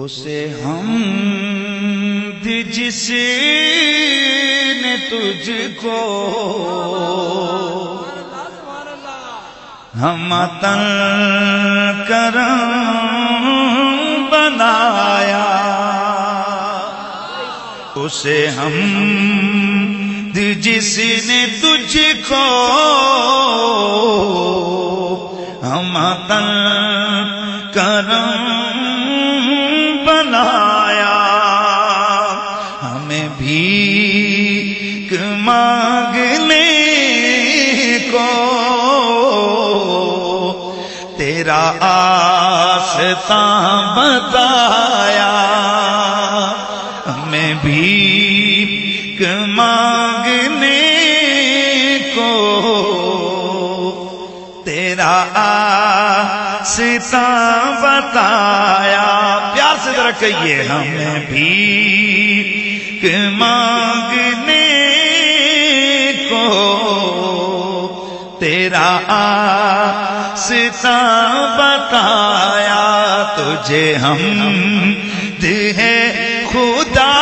اسے حمد جس نے تجھ کو ہمتن کرم بنایا، اسے حمد جس نے تجھ کو ہمتن کرم بنایا، ہمیں بھیک مانگنے کو تیرا آستاں بتایا، ہمیں بھیک مانگنے کو تیرا آستاں بتایا۔ پیار سے ذرا کہیے، ہمیں بھیک مانگنے کو تیرا آستاں بتایا، تجھے حمد ہے خدا